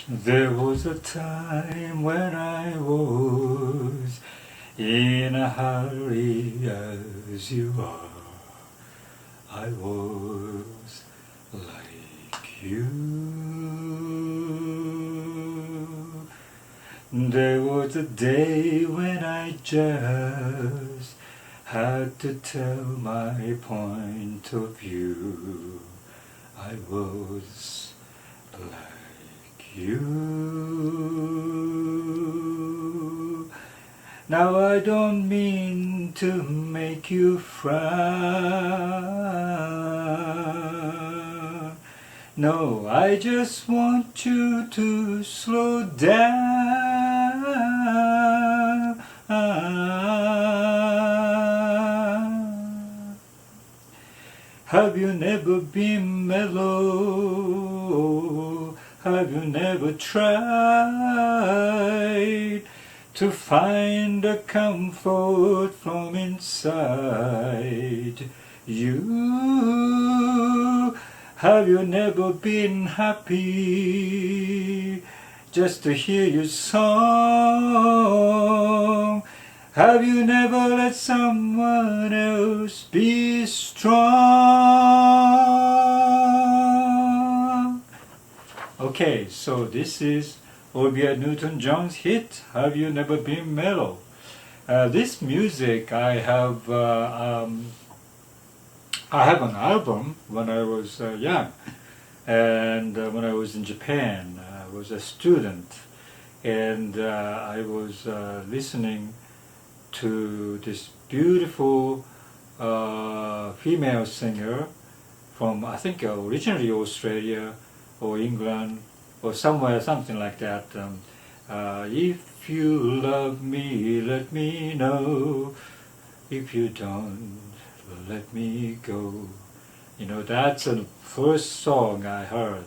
There was a time when I was in a hurry as you are. I was like you. There was a day when I just had to tell my point of view. I was like you. Now I don't mean to make you frown. No, I just want you to slow down. Have you never been mellow? Have you never tried to find a comfort from inside you? Have you never been happy just to hear your song? Have you never let someone else be strong? Okay, so this is Olivia Newton-John's hit, Have You Never Been Mellow? This music I have an album when I was young, and when I was in Japan, I was a student, and I was listening to this beautiful female singer from, I think, originally Australia or England or somewhere, something like that. If you love me, let me know. If you don't, let me go. You know, that's the first song I heard.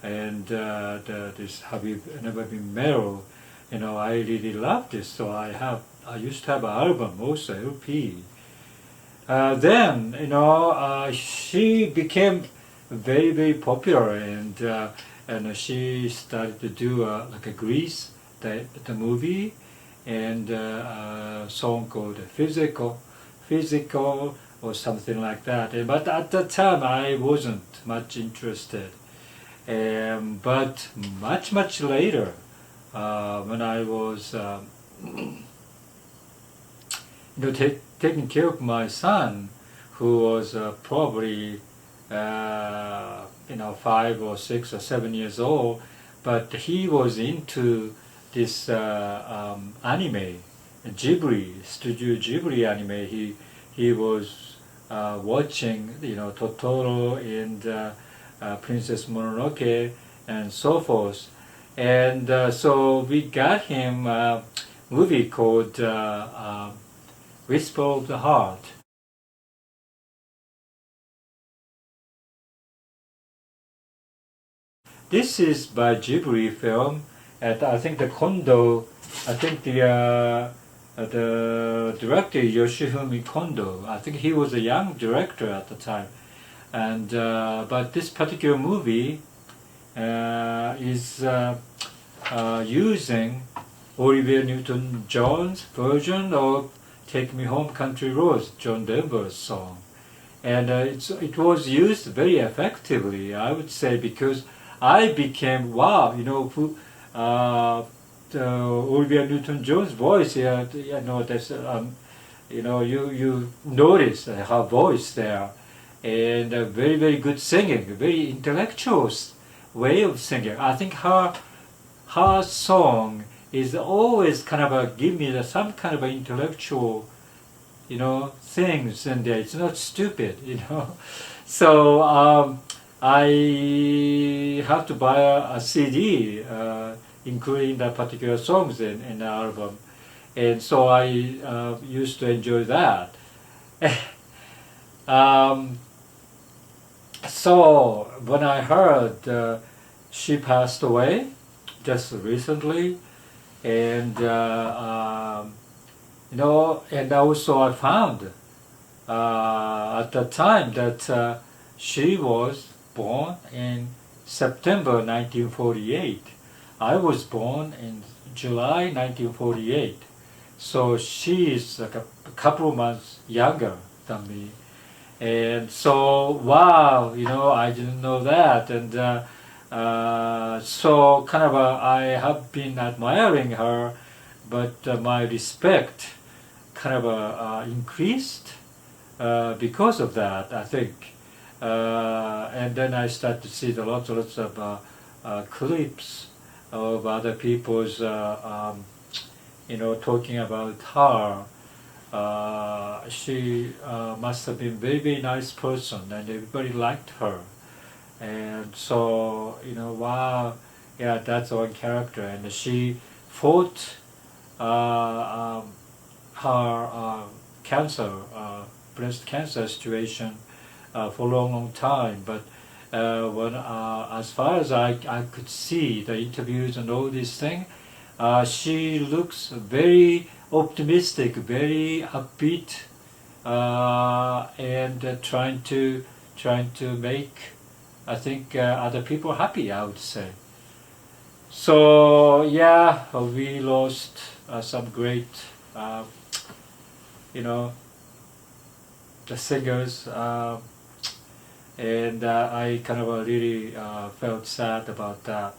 And this Have You Never Been Mellow, you know, I really love this. So I used to have an album, also LP. Then, you know, she became very, very popular, and she started to do like a Grease, the movie, and a song called Physical, or something like that. But at that time, I wasn't much interested. But much later, when I was taking care of my son, who was probably 5 or 6 or 7 years old, but he was into this anime, Studio Ghibli anime. He was watching, Totoro and Princess Mononoke and so forth, and so we got him a movie called Whisper of the Heart. This is by Ghibli film, and I think the director Yoshifumi Kondo. I think he was a young director at the time, and but this particular movie is using Olivia Newton-John's version of "Take Me Home, Country Roads," John Denver's song, and it was used very effectively, I would say, because I became Olivia Newton-John's voice. That's you notice her voice there, and very, very good singing, very intellectual way of singing. I think her song is always kind of give me some kind of intellectual, things, and it's not stupid, So I have to buy a CD, including the particular songs in the album, and so I used to enjoy that. So when I heard she passed away just recently, and and also I found at the time that she was born in September 1948. I was born in July 1948, so she is like a couple of months younger than me. And so, wow, I didn't know that. And so kind of I have been admiring her, but my respect kind of increased because of that, I think. And then I started to see lots of clips of other people's, talking about her. She must have been very nice person, and everybody liked her. And so, wow, yeah, that's one character. And she fought her cancer, breast cancer situation for a long time. But as far as I could see the interviews and all these things, she looks very optimistic, very upbeat, and trying to make, I think, other people happy, I would say. So yeah, we lost some great, you know, the singers, and I kind of really felt sad about that.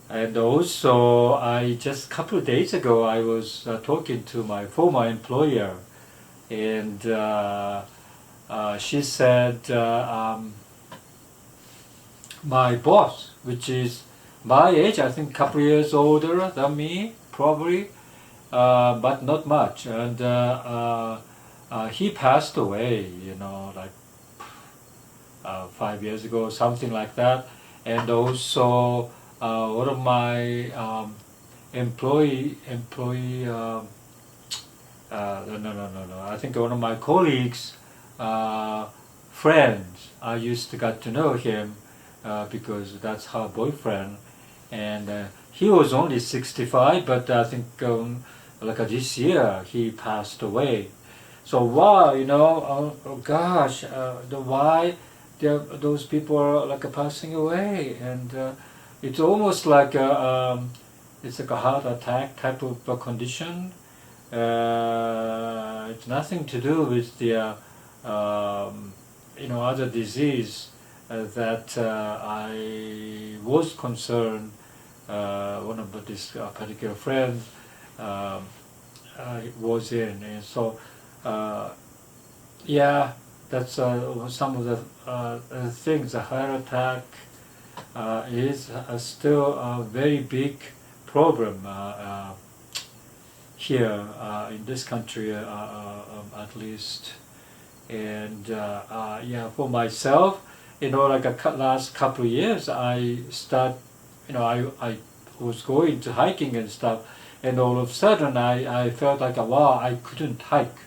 And also, I just a couple of days ago, I was talking to my former employer, and she said my boss, which is my age, I think a couple of years older than me, probably, but not much. And he passed away, like 5 years ago, something like that. And also, one of my employee no. I think one of my colleagues' friends. I used to get to know him because that's her boyfriend, and he was only 65, but I think like this year he passed away. So wow, oh gosh, why those people are like passing away, and it's almost like it's like a heart attack type of condition. It's nothing to do with the other disease that I was concerned. One of this particular friends was in, and so yeah, that's some of the things. The heart attack is still a very big problem here in this country, at least. And yeah, for myself, like last couple of years, I was going to hiking and stuff, and all of a sudden I felt like, wow, I couldn't hike.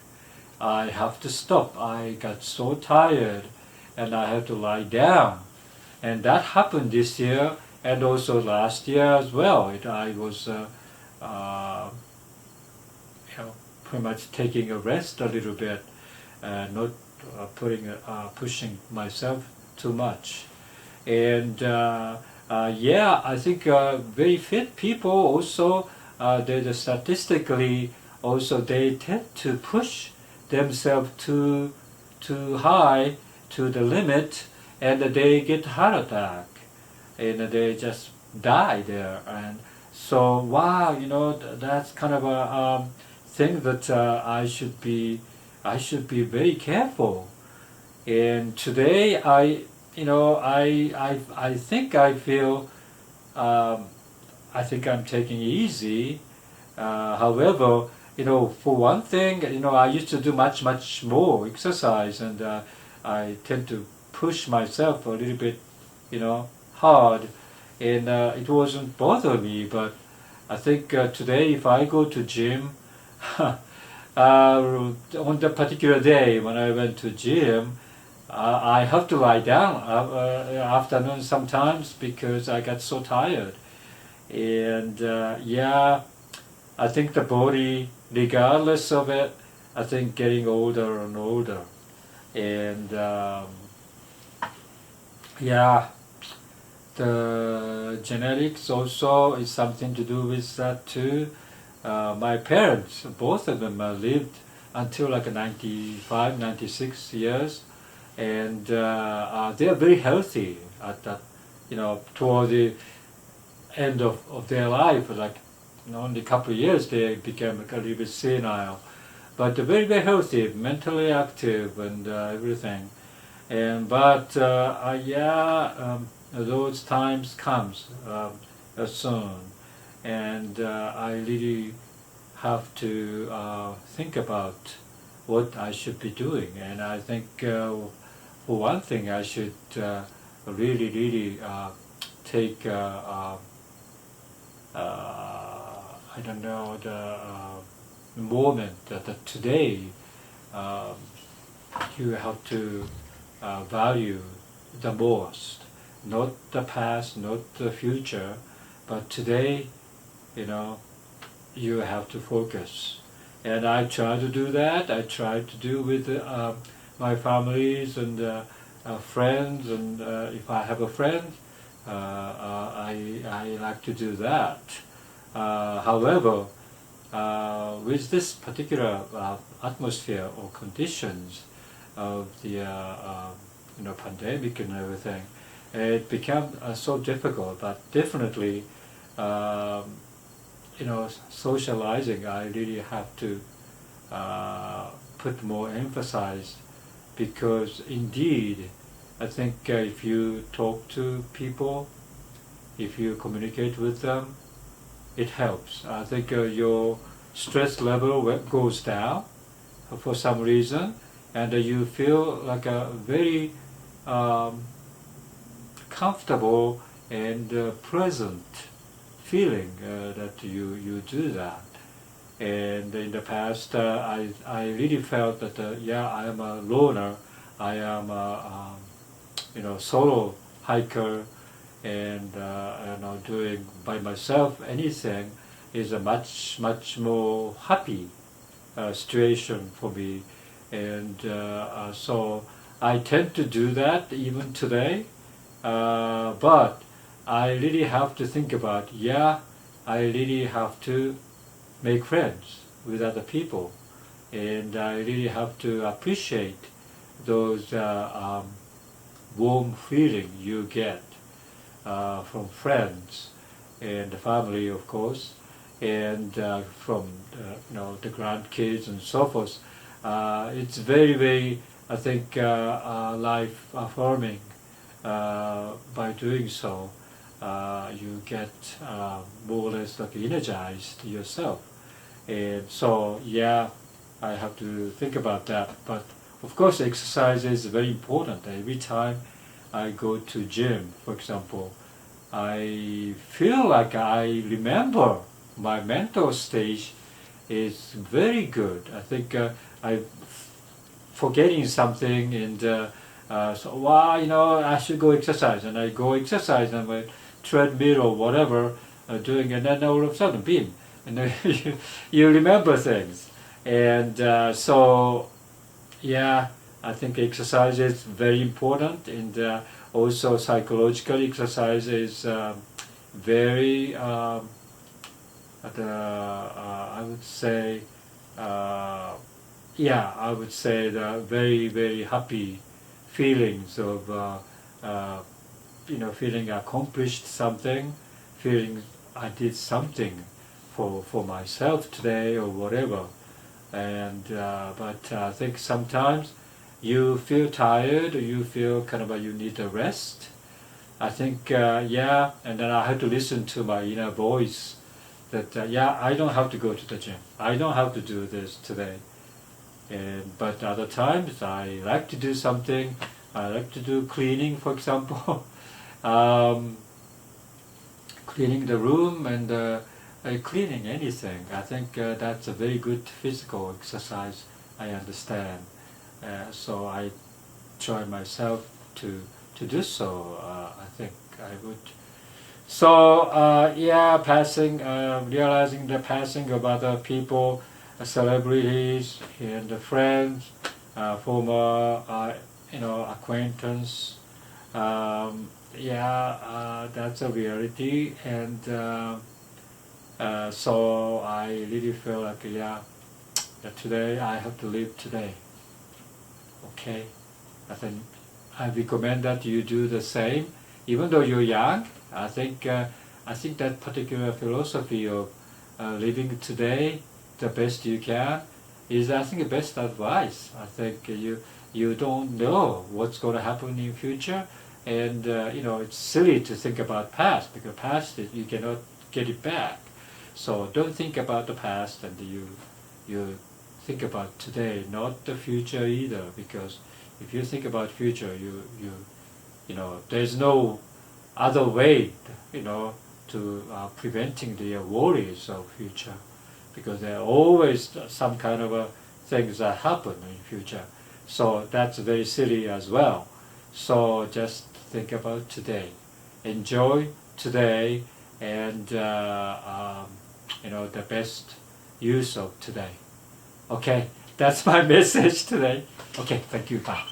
I have to stop. I got so tired, and I had to lie down. And that happened this year, and also last year as well. I was pretty much taking a rest a little bit, not pushing myself too much. And yeah, I think very fit people also, they statistically also they tend to push themselves too high, to the limit, and they get heart attack, and they just die there. And so wow, that's kind of a thing that I should be very careful. And today I think I feel I think I'm taking it easy. However, for one thing, I used to do much more exercise, and I tend to push myself a little bit, hard, and it wasn't bother me. But I think today, if I go to gym, on the particular day when I went to gym, I have to lie down afternoon sometimes because I got so tired. And yeah, I think the body, regardless of it, I think getting older and older. And yeah, the genetics also is something to do with that too. My parents, both of them, lived until like 95, 96 years, and they are very healthy at that, toward the end of their life. Like, only a couple of years they became a little bit senile, but very, very healthy, mentally active, and everything. And but those times comes soon, and I really have to think about what I should be doing. And I think for one thing, I should really, really take I don't know, the moment that today you have to value the most, not the past, not the future, but today, you have to focus. And I try to do that. I try to do with my families and friends, and if I have a friend, I like to do that. However, with this particular atmosphere or conditions of the pandemic and everything, it became so difficult. But definitely, socializing, I really have to put more emphasis, because indeed, I think if you talk to people, if you communicate with them, it helps. I think your stress level goes down for some reason, and you feel like a very comfortable and present feeling that you do that. And in the past, I really felt that I am a loner. I am a solo hiker, and doing by myself anything is a much more happy situation for me. And so I tend to do that even today, but I really have to think about, I really have to make friends with other people, and I really have to appreciate those warm feeling you get from friends and the family, of course, and from the grandkids and so forth. It's very, very, I think, life affirming. By doing so, you get more or less like energized yourself. And so, I have to think about that. But of course, exercise is very important. Every time I go to gym, for example, I feel like I remember my mental stage is very good. I think I'm forgetting something, and I should go exercise, and I go exercise on my treadmill or whatever, doing, and then all of a sudden, beam, and then you remember things. And I think exercise is very important, and also psychological exercise is very, I would say, I would say the very, very happy feelings of, feeling accomplished something, feeling I did something for myself today or whatever. And but I think sometimes you feel tired, or you feel kind of you need a rest. I think and then I had to listen to my inner voice that I don't have to go to the gym. I don't have to do this today. But other times I like to do something. I like to do cleaning, for example, cleaning the room, and cleaning anything. I think that's a very good physical exercise. I understand. So I try myself to do so. I think I would. So realizing the passing of other people, celebrities and friends, former acquaintance. that's a reality, and so I really feel like, yeah, that today I have to live today. Okay, I think I recommend that you do the same, even though you're young. I think that particular philosophy of living today the best you can is, I think, the best advice. I think you don't know what's going to happen in future, and it's silly to think about past, because past you cannot get it back. So don't think about the past, and you think about today, not the future either, because if you think about future, there's no other way, to preventing the worries of future, because there are always some kind of things that happen in future. So that's very silly as well. So just think about today, enjoy today, and the best use of today. Okay, that's my message today. Okay, thank you. Bye.